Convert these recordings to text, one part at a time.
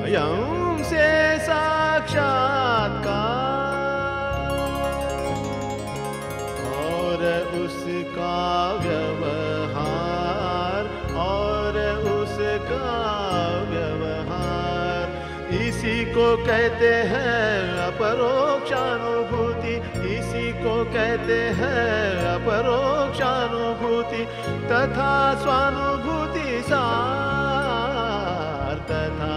स्वयं से साक्षात्कार और उसका व्यवहार, और उसका व्यवहार, इसी को कहते हैं अपरोक्षानुभूति, इसी को कहते हैं अपरोक्षानुभूति तथा स्वानुभूति सार, तथा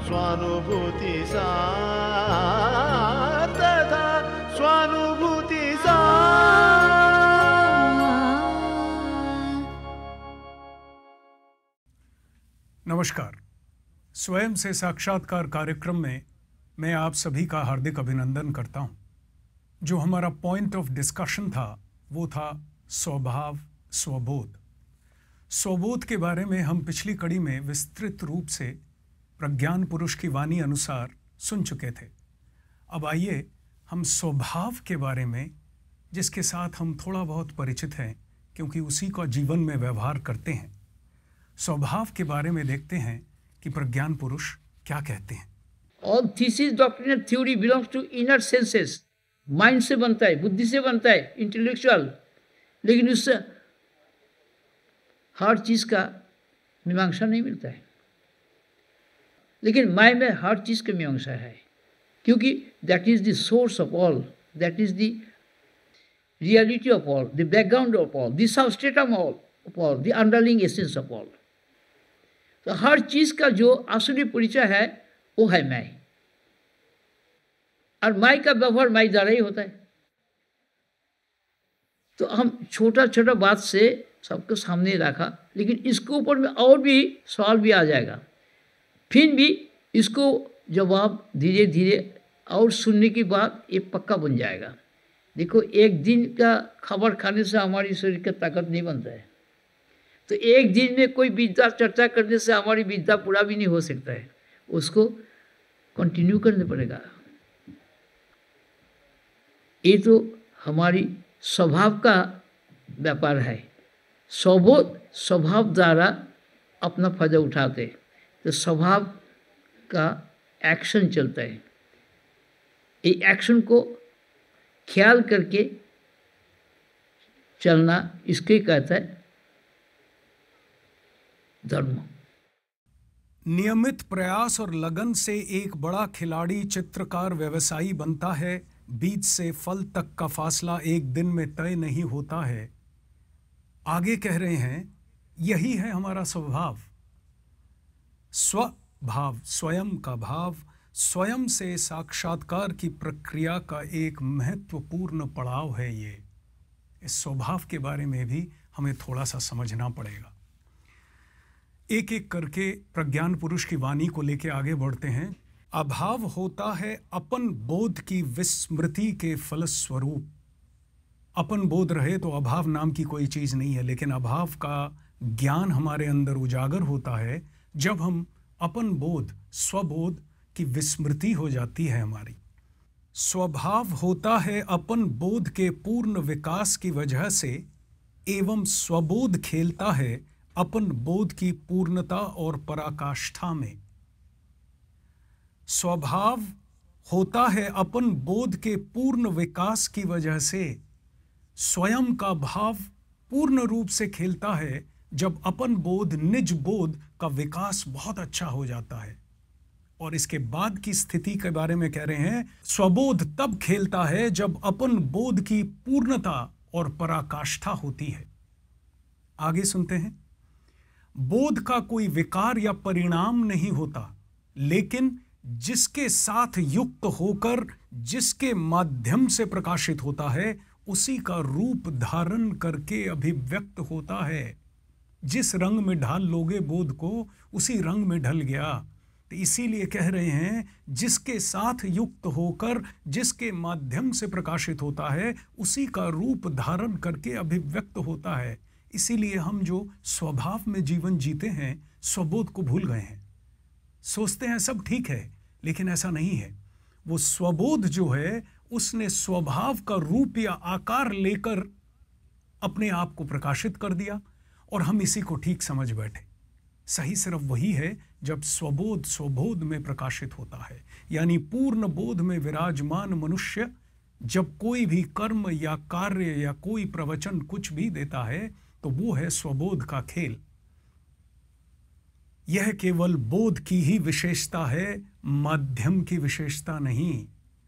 स्वानुभूति सार, तथा स्वानुभूति सार। नमस्कार। स्वयं से साक्षात्कार कार्यक्रम में मैं आप सभी का हार्दिक अभिनंदन करता हूं। जो हमारा पॉइंट ऑफ डिस्कशन था वो था स्वभाव स्वबोध। स्वबोध के बारे में हम पिछली कड़ी में विस्तृत रूप से प्रज्ञान पुरुष की वाणी अनुसार सुन चुके थे। अब आइए हम स्वभाव के बारे में, जिसके साथ हम थोड़ा बहुत परिचित हैं क्योंकि उसी का जीवन में व्यवहार करते हैं, स्वभाव के बारे में देखते हैं कि प्रज्ञान पुरुष क्या कहते हैं। All thesis, doctrinal theory belongs to inner senses. Mind से बनता है, बुद्धि से बनता है, इंटेलेक्चुअल, लेकिन उससे हर चीज का मीमांसा नहीं मिलता है। लेकिन माय में हर चीज का मीमांसा है, क्योंकि that is the source of all, that is the reality of all, the background of all, the substratum of all, the underlying essence of all. तो हर चीज का जो असली परिचय है वो है मैं, और माई का व्यवहार माई द्वारा ही होता है। तो हम छोटा छोटा बात से सबके सामने रखा, लेकिन इसके ऊपर में और भी सवाल भी आ जाएगा, फिर भी इसको जवाब धीरे धीरे और सुनने के बाद ये पक्का बन जाएगा। देखो, एक दिन का खबर खाने से हमारी शरीर का ताकत नहीं बनता है, तो एक दिन में कोई विद्या चर्चा करने से हमारी विद्या पूरा भी नहीं हो सकता है, उसको कंटिन्यू करना पड़ेगा। ये तो हमारी स्वभाव का व्यापार है। स्वबोध स्वभाव द्वारा अपना फायदा उठाते, तो स्वभाव का एक्शन चलता है। ये एक्शन को ख्याल करके चलना, इसके कहता है धर्म। नियमित प्रयास और लगन से एक बड़ा खिलाड़ी, चित्रकार, व्यवसायी बनता है। बीज से फल तक का फासला एक दिन में तय नहीं होता है। आगे कह रहे हैं, यही है हमारा स्वभाव। स्वभाव, स्वयं का भाव, स्वयं से साक्षात्कार की प्रक्रिया का एक महत्वपूर्ण पड़ाव है ये। इस स्वभाव के बारे में भी हमें थोड़ा सा समझना पड़ेगा। एक एक करके प्रज्ञान पुरुष की वाणी को लेकर आगे बढ़ते हैं। अभाव होता है अपन बोध की विस्मृति के फलस्वरूप। अपन बोध रहे तो अभाव नाम की कोई चीज नहीं है, लेकिन अभाव का ज्ञान हमारे अंदर उजागर होता है जब हम अपन बोध, स्वबोध की विस्मृति हो जाती है हमारी। स्वभाव होता है अपन बोध के पूर्ण विकास की वजह से, एवं स्वबोध खेलता है अपन बोध की पूर्णता और पराकाष्ठा में। स्वभाव होता है अपन बोध के पूर्ण विकास की वजह से, स्वयं का भाव पूर्ण रूप से खेलता है जब अपन बोध, निज बोध का विकास बहुत अच्छा हो जाता है। और इसके बाद की स्थिति के बारे में कह रहे हैं, स्वबोध तब खेलता है जब अपन बोध की पूर्णता और पराकाष्ठा होती है। आगे सुनते हैं। बोध का कोई विकार या परिणाम नहीं होता, लेकिन जिसके साथ युक्त होकर, जिसके माध्यम से प्रकाशित होता है, उसी का रूप धारण करके अभिव्यक्त होता है। जिस रंग में ढाल लोगे बोध को, उसी रंग में ढल गया। तो इसीलिए कह रहे हैं, जिसके साथ युक्त होकर, जिसके माध्यम से प्रकाशित होता है, उसी का रूप धारण करके अभिव्यक्त होता है। इसीलिए हम जो स्वभाव में जीवन जीते हैं, स्वबोध को भूल गए हैं। सोचते हैं सब ठीक है, लेकिन ऐसा नहीं है। वो स्वबोध जो है, उसने स्वभाव का रूप या आकार लेकर अपने आप को प्रकाशित कर दिया और हम इसी को ठीक समझ बैठे। सही सिर्फ वही है जब स्वबोध स्वबोध में प्रकाशित होता है, यानी पूर्ण बोध में विराजमान मनुष्य जब कोई भी कर्म या कार्य या कोई प्रवचन कुछ भी देता है तो वो है स्वबोध का खेल। यह केवल बोध की ही विशेषता है, माध्यम की विशेषता नहीं।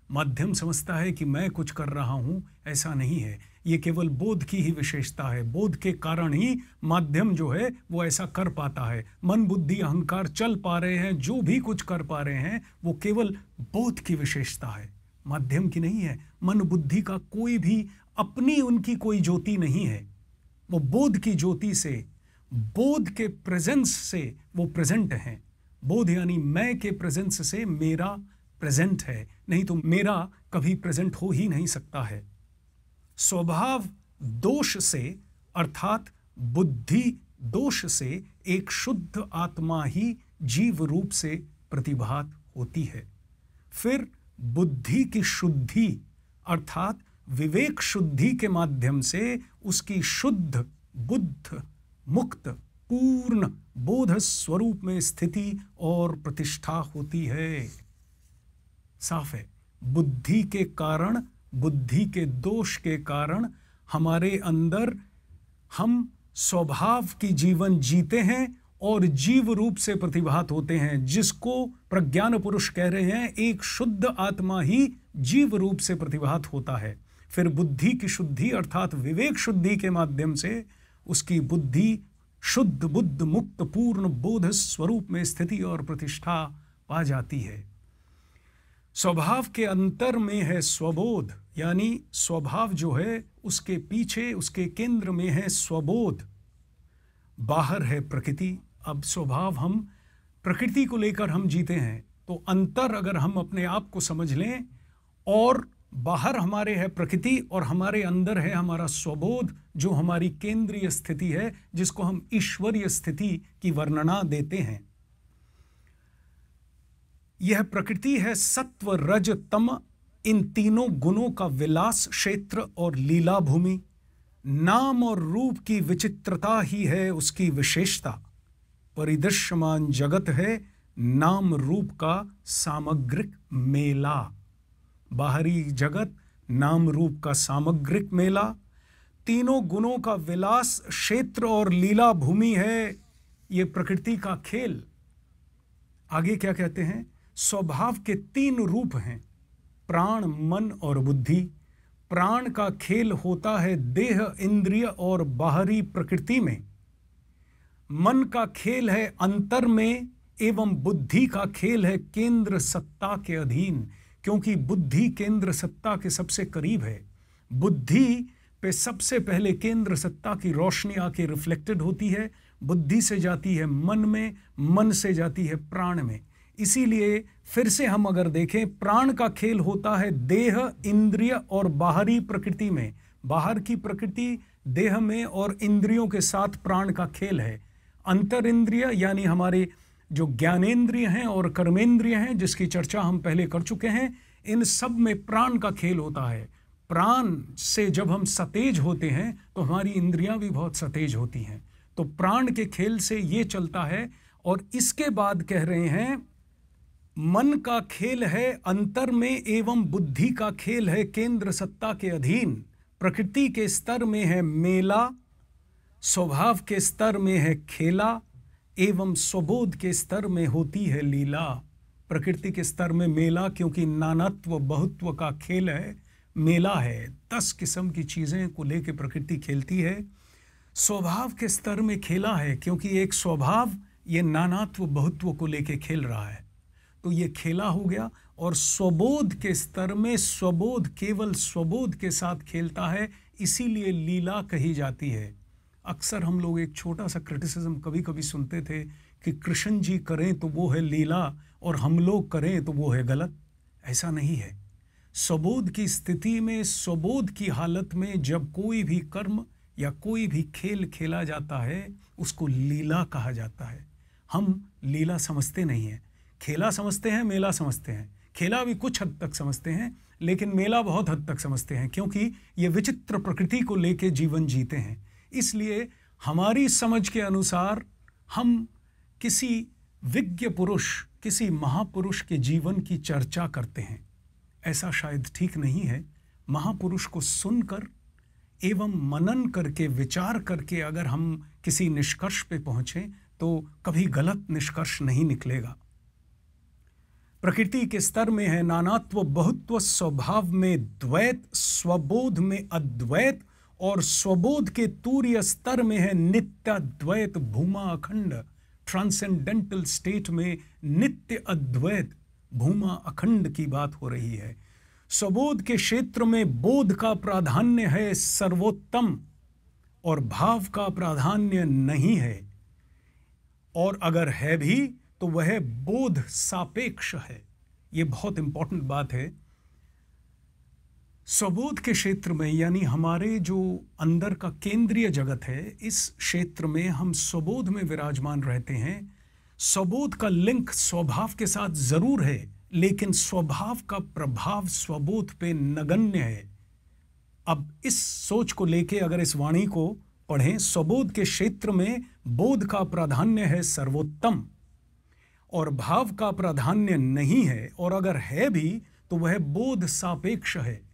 माध्यम समझता है कि मैं कुछ कर रहा हूं, ऐसा नहीं है। ये केवल बोध की ही विशेषता है। बोध के कारण ही माध्यम जो है वो ऐसा कर पाता है। मन बुद्धि अहंकार चल पा रहे हैं, जो भी कुछ कर पा रहे हैं वो केवल बोध की विशेषता है, माध्यम की नहीं है। मन बुद्धि का कोई भी अपनी उनकी कोई ज्योति नहीं है, वो बोध की ज्योति से, बोध के प्रेजेंस से वो प्रेजेंट हैं। बोध यानी मैं के प्रेजेंस से मेरा प्रेजेंट है, नहीं तो मेरा कभी प्रेजेंट हो ही नहीं सकता है। स्वभाव दोष से अर्थात बुद्धि दोष से एक शुद्ध आत्मा ही जीव रूप से प्रतिभात होती है। फिर बुद्धि की शुद्धि अर्थात विवेक शुद्धि के माध्यम से उसकी शुद्ध बुद्ध मुक्त पूर्ण बोध स्वरूप में स्थिति और प्रतिष्ठा होती है। साफ है, बुद्धि के कारण, बुद्धि के दोष के कारण हमारे अंदर हम स्वभाव की जीवन जीते हैं और जीव रूप से प्रतिभात होते हैं, जिसको प्रज्ञान पुरुष कह रहे हैं एक शुद्ध आत्मा ही जीव रूप से प्रतिभात होता है। फिर बुद्धि की शुद्धि अर्थात विवेक शुद्धि के माध्यम से उसकी बुद्धि शुद्ध बुद्ध मुक्त पूर्ण बोध स्वरूप में स्थिति और प्रतिष्ठा पा जाती है। स्वभाव के अंतर में है स्वबोध, यानी स्वभाव जो है उसके पीछे उसके केंद्र में है स्वबोध। बाहर है प्रकृति। अब स्वभाव हम प्रकृति को लेकर हम जीते हैं, तो अंतर अगर हम अपने आप को समझ लें, और बाहर हमारे है प्रकृति और हमारे अंदर है हमारा स्वबोध जो हमारी केंद्रीय स्थिति है, जिसको हम ईश्वरीय स्थिति की वर्णना देते हैं। यह प्रकृति है सत्व रज तम, इन तीनों गुणों का विलास क्षेत्र और लीला भूमि। नाम और रूप की विचित्रता ही है उसकी विशेषता। परिदृश्यमान जगत है नाम रूप का सामग्रिक मेला। बाहरी जगत नाम रूप का सामग्रिक मेला। तीनों गुणों का विलास क्षेत्र और लीला भूमि है ये प्रकृति का खेल। आगे क्या कहते हैं? स्वभाव के तीन रूप हैं, प्राण मन और बुद्धि। प्राण का खेल होता है देह इंद्रिय और बाहरी प्रकृति में। मन का खेल है अंतर में एवं बुद्धि का खेल है केंद्र सत्ता के अधीन, क्योंकि बुद्धि केंद्र सत्ता के सबसे करीब है। बुद्धि पे सबसे पहले केंद्र सत्ता की रोशनी आके रिफ्लेक्टेड होती है, बुद्धि से जाती है मन में, मन से जाती है प्राण में। इसीलिए फिर से हम अगर देखें, प्राण का खेल होता है देह इंद्रिय और बाहरी प्रकृति में। बाहर की प्रकृति देह में और इंद्रियों के साथ प्राण का खेल है। अंतर इंद्रिय यानी हमारे जो ज्ञानेंद्रिय हैं और कर्मेंद्रिय हैं, जिसकी चर्चा हम पहले कर चुके हैं, इन सब में प्राण का खेल होता है। प्राण से जब हम सतेज होते हैं तो हमारी इंद्रियां भी बहुत सतेज होती हैं। तो प्राण के खेल से ये चलता है। और इसके बाद कह रहे हैं मन का खेल है अंतर में एवं बुद्धि का खेल है केंद्र सत्ता के अधीन। प्रकृति के स्तर में है मेला, स्वभाव के स्तर में है खेला एवं स्वबोध के स्तर में होती है लीला। प्रकृति के स्तर में मेला, क्योंकि नानात्व बहुत्व का खेल है, मेला है। 10 किस्म की चीज़ें को लेके प्रकृति खेलती है। स्वभाव के स्तर में खेला है, क्योंकि एक स्वभाव ये नानात्व बहुत्व को लेके खेल रहा है, तो ये खेला हो गया। और स्वबोध के स्तर में स्वबोध केवल स्वबोध के साथ खेलता है, इसीलिए लीला कही जाती है। अक्सर हम लोग एक छोटा सा क्रिटिसिज्म कभी कभी सुनते थे कि कृष्ण जी करें तो वो है लीला और हम लोग करें तो वो है गलत। ऐसा नहीं है। स्वबोध की स्थिति में, स्वबोध की हालत में जब कोई भी कर्म या कोई भी खेल खेला जाता है उसको लीला कहा जाता है। हम लीला समझते नहीं हैं, खेला समझते हैं, मेला समझते हैं। खेला भी कुछ हद तक समझते हैं, लेकिन मेला बहुत हद तक समझते हैं, क्योंकि ये विचित्र प्रकृति को लेके जीवन जीते हैं। इसलिए हमारी समझ के अनुसार हम किसी विज्ञ पुरुष, किसी महापुरुष के जीवन की चर्चा करते हैं, ऐसा शायद ठीक नहीं है। महापुरुष को सुनकर एवं मनन करके, विचार करके अगर हम किसी निष्कर्ष पे पहुंचें तो कभी गलत निष्कर्ष नहीं निकलेगा। प्रकृति के स्तर में है नानात्व बहुत्व, स्वभाव में द्वैत, स्वबोध में अद्वैत, और स्वबोध के तूर्य स्तर में है नित्याद्वैत, भूमा अखंड। ट्रांसेंडेंटल स्टेट में नित्य अद्वैत, भूमा अखंड की बात हो रही है। स्वबोध के क्षेत्र में बोध का प्राधान्य है सर्वोत्तम, और भाव का प्राधान्य नहीं है, और अगर है भी तो वह बोध सापेक्ष है। ये बहुत इंपॉर्टेंट बात है। स्वबोध के क्षेत्र में, यानी हमारे जो अंदर का केंद्रीय जगत है, इस क्षेत्र में हम स्वबोध में विराजमान रहते हैं। स्वबोध का लिंक स्वभाव के साथ जरूर है, लेकिन स्वभाव का प्रभाव स्वबोध पे नगण्य है। अब इस सोच को लेके अगर इस वाणी को पढ़ें, स्वबोध के क्षेत्र में बोध का प्राधान्य है सर्वोत्तम, और भाव का प्राधान्य नहीं है, और अगर है भी तो वह बोध सापेक्ष है,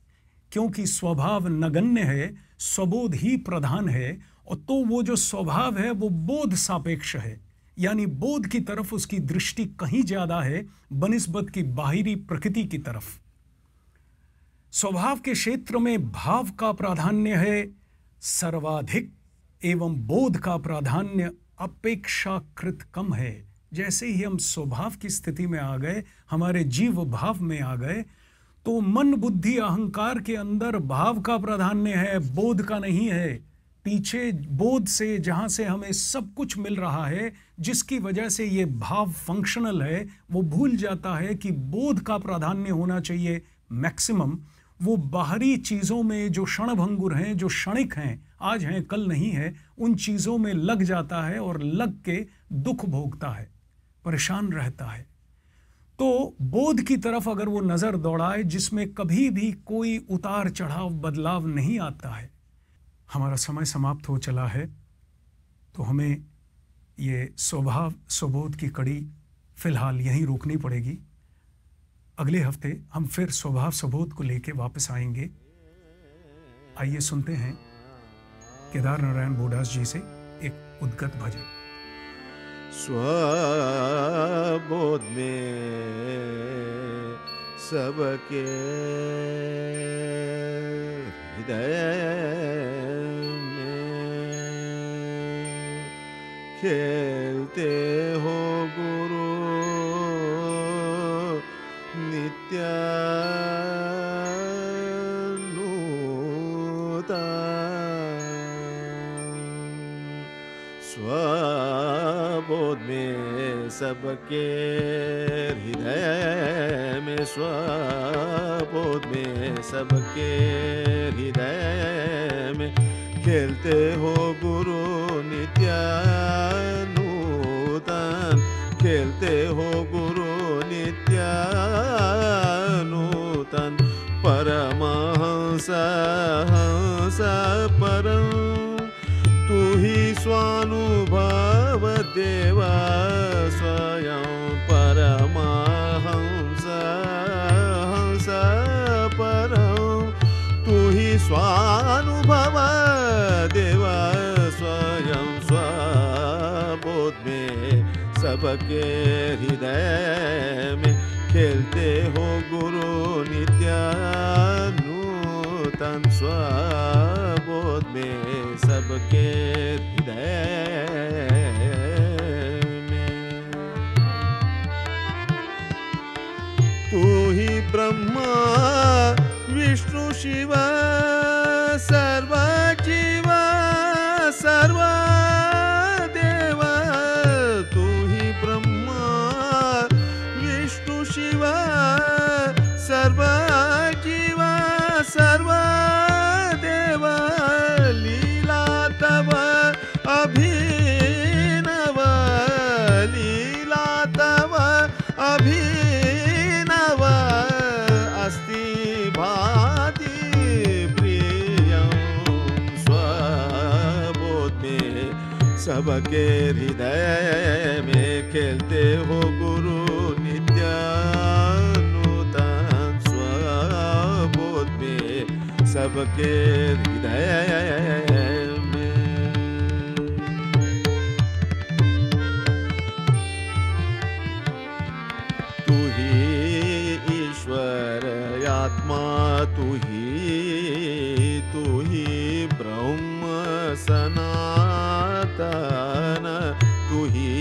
क्योंकि स्वभाव नगण्य है, स्वबोध ही प्रधान है। और तो वो जो स्वभाव है वो बोध सापेक्ष है, यानी बोध की तरफ उसकी दृष्टि कहीं ज्यादा है बनिस्बत की बाहरी प्रकृति की तरफ। स्वभाव के क्षेत्र में भाव का प्राधान्य है सर्वाधिक, एवं बोध का प्राधान्य अपेक्षाकृत कम है। जैसे ही हम स्वभाव की स्थिति में आ गए, हमारे जीव भाव में आ गए, तो मन बुद्धि अहंकार के अंदर भाव का प्राधान्य है, बोध का नहीं है। पीछे बोध से, जहां से हमें सब कुछ मिल रहा है, जिसकी वजह से ये भाव फंक्शनल है, वो भूल जाता है कि बोध का प्राधान्य होना चाहिए मैक्सिमम। वो बाहरी चीज़ों में जो क्षणभंगुर हैं, जो क्षणिक हैं, आज हैं कल नहीं है, उन चीज़ों में लग जाता है और लग के दुख भोगता है, परेशान रहता है। तो बोध की तरफ अगर वो नज़र दौड़ाए, जिसमें कभी भी कोई उतार चढ़ाव बदलाव नहीं आता है। हमारा समय समाप्त हो चला है, तो हमें ये स्वभाव स्वबोध की कड़ी फिलहाल यहीं रोकनी पड़ेगी। अगले हफ्ते हम फिर स्वभाव स्वबोध को लेके वापस आएंगे। आइए सुनते हैं केदार नारायण बोडास जी से एक उद्गत भजन। स्वबोध में सबके हृदय में खेलते हो गुरु स्वबोध में सबके हृदय में, स्वबोध में सबके हृदय में खेलते हो गुरु नित्यानूतन, खेलते हो गुरु नित्यानूतन। परमहंस हंस परम तू ही स्वानुभव देवा स्वयं। परमहंस हंस परम तू ही स्वानुभव देवा स्वयं। स्वबोध में सबके हृदय में खेलते हो गुरु नित्यानूतन। स्वबोध में सबके हृदय में तू ही ब्रह्मा विष्णु शिव सर्व जीव सर्व देव। तू ही ब्रह्मा विष्णु शिव सर्व जीव सर्व देव। लीला तव अभिनव, लीला तव अभिनव अस्ति भाति प्रियं। स्वबोध में सबके हृदय में खेलते हो गुरु नित्यानूतन स्वबोध में सबके हृदय में। तू ही ईश्वर आत्मा, तू ही ब्रह्म सनातन, तू ही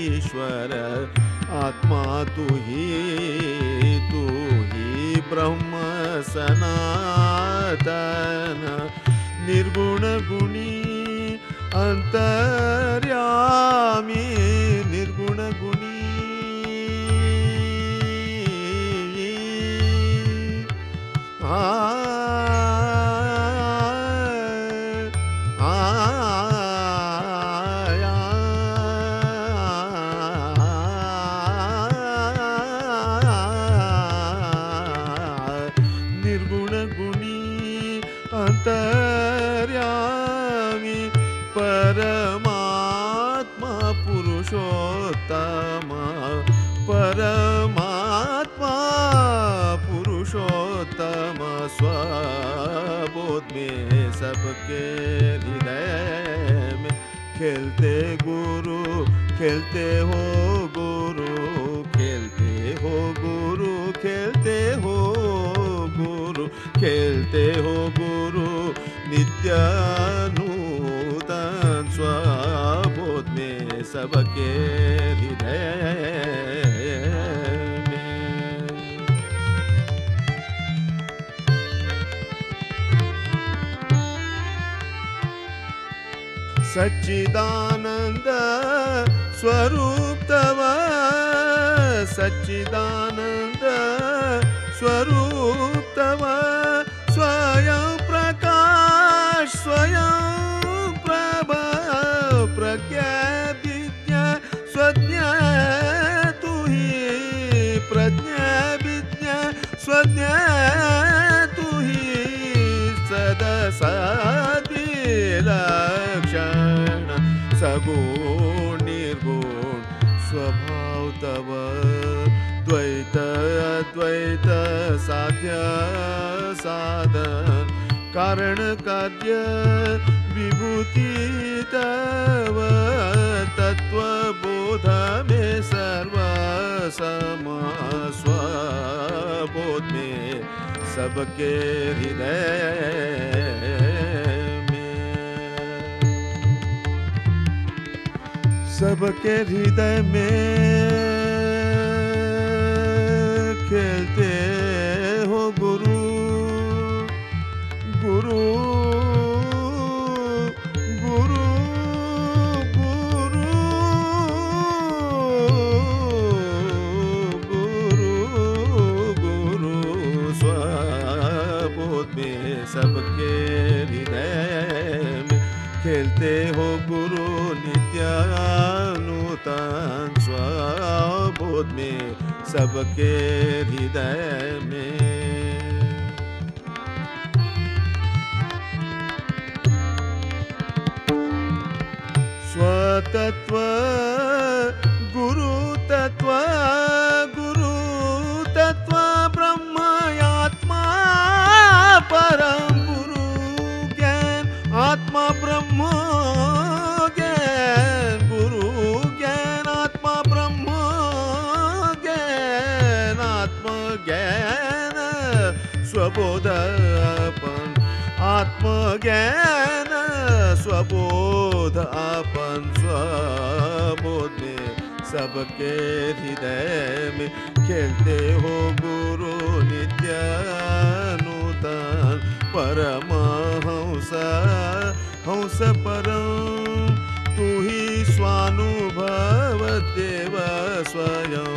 ईश्वर आत्मा, तू ही ब्रह्म सनातन, निर्गुण गुणी अंतर्यामी, निर्गुण गुणी निर्गुण गुणी अंतर्यामी, परमात्मा पुरुषोत्तम, परमात्मा पुरुषोत्तम स्वबोध में सबके हृदय में। खेलते गुरु, खेलते हो गुरु, खेलते हो गुरु, खेलते हो गुरु, खेलते हो गुरु नित्यानूतन स्वबोध में सबके हृदय में। सच्चिदानंद स्वरूप तव, सच्चिदानंद स्वरूप तव, स्वयं प्रकाश स्वयं प्रभ, प्रज्ञा विद्या स्वज्ञा, तू ही प्रज्ञा विद्या स्वज्ञा, तू ही सदा सदी लक्षण, सगुण निर्गुण स्वभाव तव, द्वैत अद्वैत साध्य साधन, कारण कार्य विभूति तव, तत्वबोध में सर्व सम स्वबोध में सबके हृदय में, सबके हृदय में खेलते हो गुरु, गुरु गुरु गुरु गुरु गुरु स्वबोध में सबके हृदय में। खेलते हो गुरु नित्यानूतन स्वबोध में सबके हृदय में। स्वतत्व गुरु तत्व, गुरु तत्व ब्रह्म आत्मा परम गुरु ज्ञान, आत्मा ब्रह्म ज्ञान, गुरु ज्ञान आत्मा ब्रह्म ज्ञान, आत्म ज्ञान स्वबोध अपन, आत्म ज्ञान स्वबोध अपन स्वबोध में सबके हृदय में। खेलते हो गुरु नित्यानूतन परमहंस हंस परम, तू ही स्वानुभव देव स्वयं,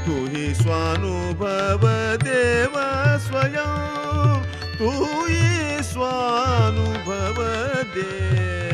तू ही स्वानुभव देव स्वयं, तू ही स्वानुभव देव